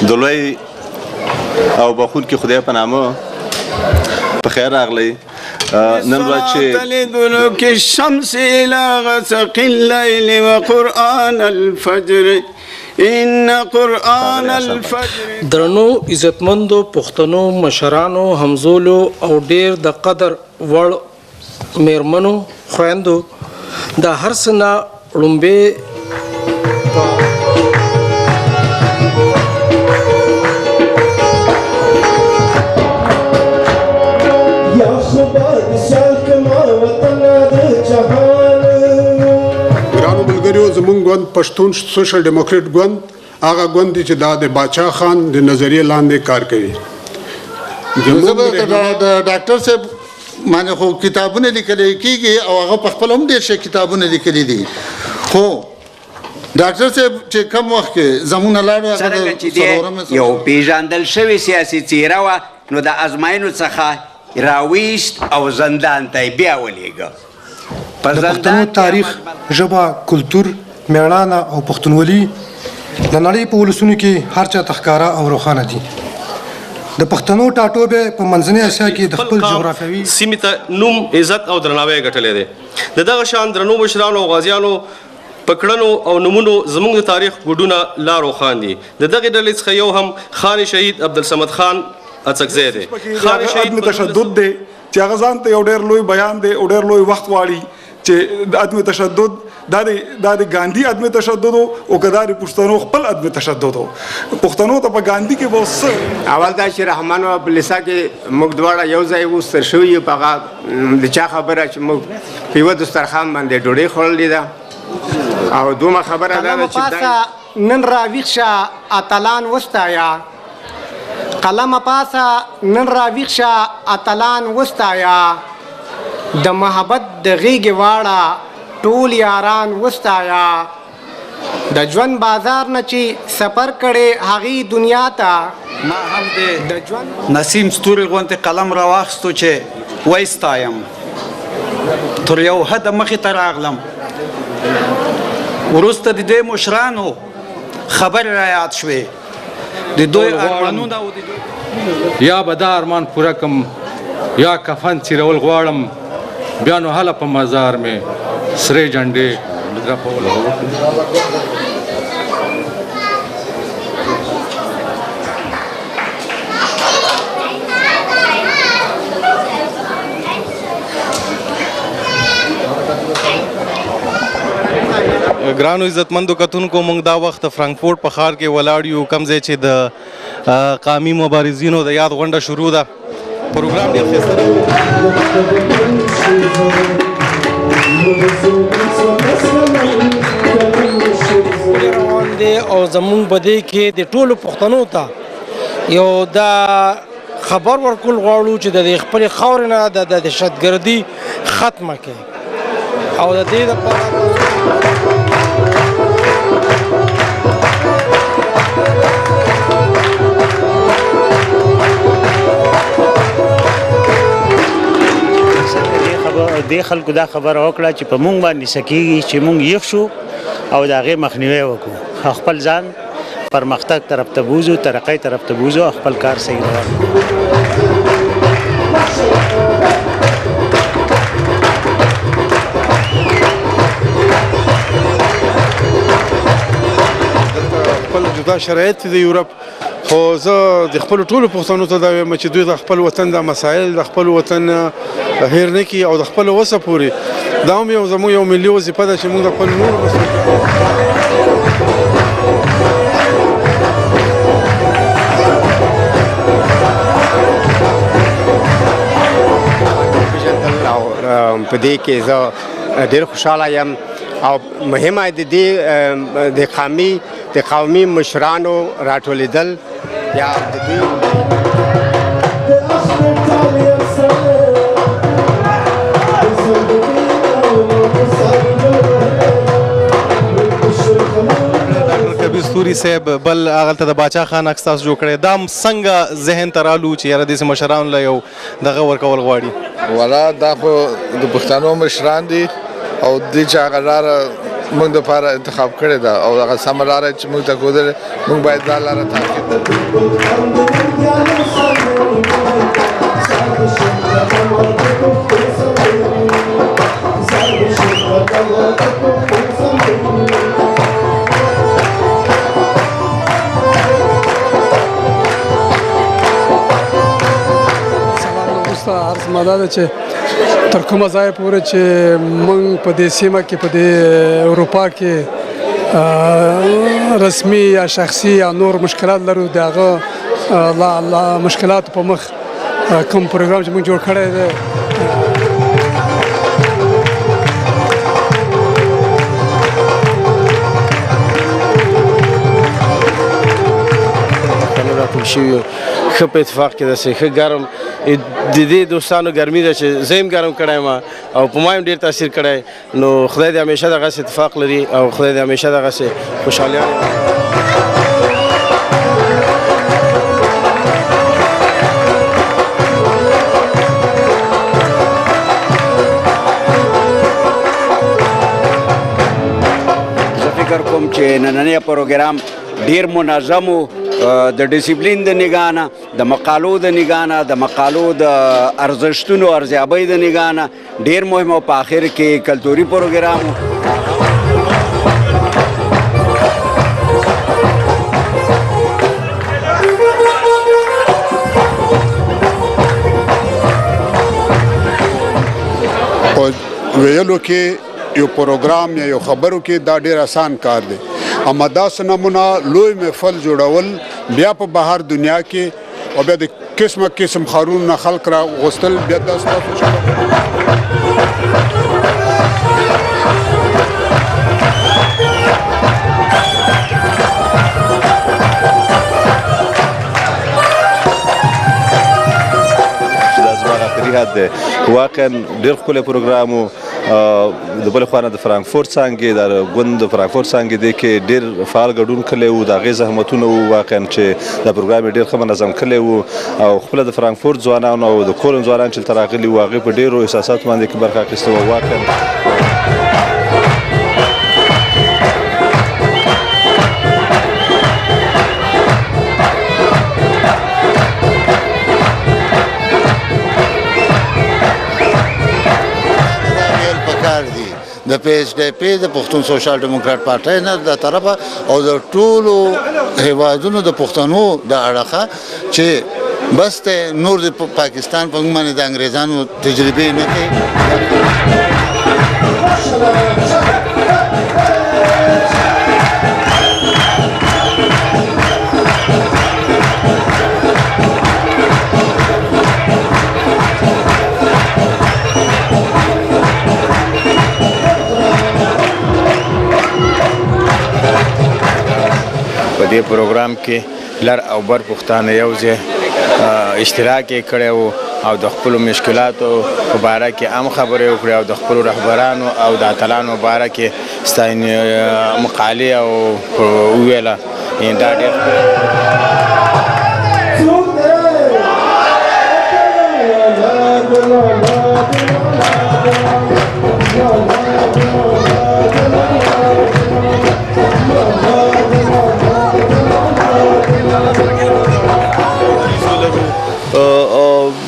د لوی او بخونکي خدای په نامه په خیر راغلی. نن ورځ چې لدلوک الشمس الى غسق الليل وقرآن الفجر ان قرآن الفجر. درنو عزتمندو پښتنو مشرانو همزولو او ډیر د قدر وړ میرمنو خویندو د هر څه نه لومبې ګرانو ملګریو، زموږ ګوند پښتون سوشل ډیموکریټ ګوند هغه ګوند دی چې دا د باچا خان د نظریې لاندې کار کوي. د ډاکټر صاحب باندې خو کتابونه لیکل کېږي او هغه په خپل هم ډېر ښه کتابونه لیکلي دي، خو ډاکټر صاحب چې کم وخت کې زموږ نه لاړو څرنګه چې دی یو پیژندل شوې سیاسي څېره وه، نو د ازمایلو څخه راویست او زندان ته یې بیا ولېږه. د پښتنو تاریخ، ژبه، کلتور، میړانه او پښتونولي د نړۍ په ولسونو کې هر چا ته ښکاره او روښانه دي. د پښتنو ټاټوبی په منځنۍ اسیا کې د خپل جغرافیوي سیمې ته نوم، عزت او درناوی ګټلی دی. د دغه شان درنو مشرانو او غازیانو په کړنو او نومونو زموږ د تاریخ ګوډونه لا روښان دي. د دغې ډلې څخه یو هم خان شهید عبدالصمد خان اڅکزی دی. خان شهید تشدد دی چې هغه ځان ته یو ډېر لوی بیان دی او ډېر لوی وخت غواړي چې د عدم تشدد دا د ګاندي عدم تشدد او که دا د پښتنو خپل عدم تشدد و. پښتنو ته په ګاندي کې به څه اول دا چې رحمان او عبدالعزیز کې موږ دواړه یو ځای اوس تر شوي یو په هغه د چا خبره چې موږ په یوه دسترخوان باندې ډوډۍ خوړلې ده او دومره خبره دا ده چې نن راویښ شه اتلان وستایا، قلم پاسه نن راویښ شه اتلان وستایا، د محبت د غیږې واړه ټول یاران وستایا، د ژوند بازار نه چې سفر کړې هغې دنیا ته ما هم د نسیم ستوري غوندې قلم راواخیستو چې وایستایم، تر یو حده مخې ته راغلم، وروسته د دې مشرانو خبرې را یاد شوې، د دوی ارمانونه او یا به دا ارمان پوره کم یا کفن څیرول غواړم، بیا نو هله په مزار مې سرې جنډې رپول. ګرانو عزتمندو کتونکو، موږ دا وخت فرانکفورټ په ښار کې ولاړ یو، کوم ځای چې د قامي مبارزینو د یاد غونډه شروع ده. پروګرام ډېر ښایسته دی او زمونږ په دې کې د ټولو پښتنو ته یو دا خبر ورکول غواړو چې د خپلې خاورې نه د دهشتګردي ختمه کړي او د دې لپاره دې خلکو دا خبره وکړه چې په مونږ باندې څه کېږي چې مونږ یخ شو او د هغې مخنیوی وکړو، خپل ځان پرمختګ طرف ته بوځو، ترقۍ طرف ته بوځو او خپل کار صحیح روان خپل جدا شرایط د یورپ، خو زه د خپلو ټولو پښتنو ته دا وایم چې دوی د خپل وطن د مسایل د خپل وطن هیر نه کړي او د خپل وسه پورې دا هم یو زموږ یو ملي وظیفه ده چې موږ د خپل نورو په دې کې زه ډېر خوشحاله یم او مهمه د قومي مشرانو راټولېدل یا د دوی ستوري صاحب بل هغلته د باچا خان عکس تاسو جوړ کړی، دا څنګه ذهن ته رالو چې یاره داسې مشرانو له یو دغه ورکول غواړي؟ والا دا خو د پښتنو مشران دي او دوی چې هغه لاره موږ دپاره انتخاب کړې ده او هغه سمه لاره چې موږ ته ښودلې موږ باید دا لاره تعقیب کړو. عرض ماده ده چې تر کومه ځایه پورې چې موږ په دې سیمه کې په دې اروپا کې رسمي یا شخصي یا نور مشکلات لرو د هغه مشکلاتو په مخ کوم پروګرام چې موږ جوړ کړی دی راټول شوي ښه په اتفاق کې داسې ښه ګرم د دې دوستانو ګرمي ده چې زه هم ګرم کړی یم او په ما هم ډېر تاثیر کړی نو خدای دې همیشه دغسې اتفاق لري او خدای دې همیشه دغسې خوشحالیان زه فکر کوم چې نننی پروګرام ډیر منظم و د ډیسپلین د نگاه نه د مقالو د نگاه نه د مقالو د ارزښتونو ارزیابۍ د نگاه نه ډیر مهم او په آخر کې کلتوري پروګرام و. ویلو کې یو پروګرام یا یو خبرو کې دا ډیر آسان کار دی اما داسې نمونه لوی محفل جوړول بیا په بهر دنیا کې او بیا د قسمه قسم ښارونو خلک را غوښتل بیا دا ستاسو یاد دی واقعا ډېر ښکلی پروګرام و د بلې خوا نه د فرانکفورت څانګې د ګوند د فرانکفورت څانګې دی کې ډېر فعال ګډون کلی و د هغې زحمتونه وو واقعا چې دا پروګرام یې ډېر ښه منظم کلی و او خپله د فرانکفورت ځوانانو او د کولن ځوانان چې دلته راغلي وو هغې په ډېرو احساساتو باندې کې برخه اخیسته وه واقعا د پی ایچ ډی پی د پښتون سوشل ډیموکرات پارټۍ نه د طرفه او د ټولو هیوادونو د پښتنو د اړخه چې بس ته نور د پاکستان په موږ باندې د انګریزانو تجربې نه کوي په دې پروګرام کې لر او بر پښتانه یو ځای اشتراک یې کړی و او د خپلو مشکلاتو په باره کې عام خبرې وکړې او د خپلو رهبرانو او د اتلانو باره کې مقالې او وویله دا ډېر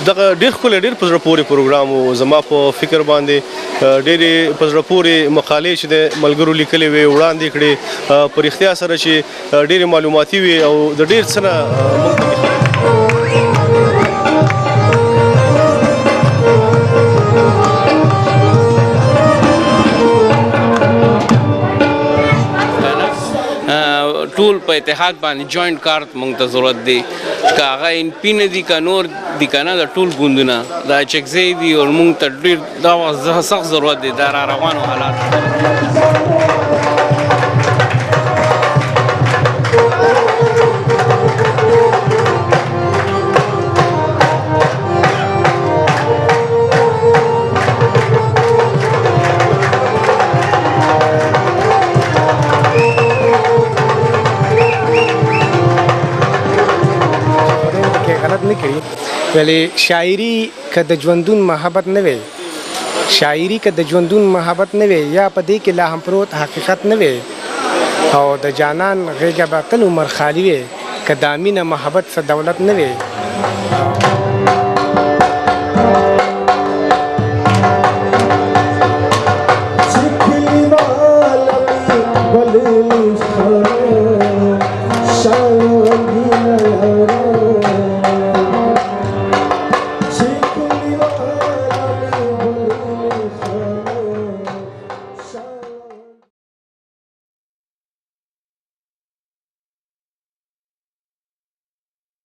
دغه ډېر ښکلی ډېر په زړه پورې پروګرام و زما په فکر باندې ډېرې په زړه پورې مقالې چې د ملګرو لیکلې وې وړاندې کړې په رښتیا سره چې ډېرې معلوماتي وې او د ډېر څه نه ټول په اتحاد باندې جوائنٹ کار مونږ ته ضرورت دی که هغه ان پی نه دي که نور دي که نه د ټول ګوندونه دا چکزی دي او مونږ ته ډېر دا سخت ضرورت دی دا را روانو حالات ولی شاعري که د ژوندون محبت نه وي شاعري که د ژوندون محبت نه وي یا په دې کې لا هم پروت حقیقت نه وي او د جانان غېږه به تل عمر خالي وي که د مینه محبت څه دولت نه وي. Well,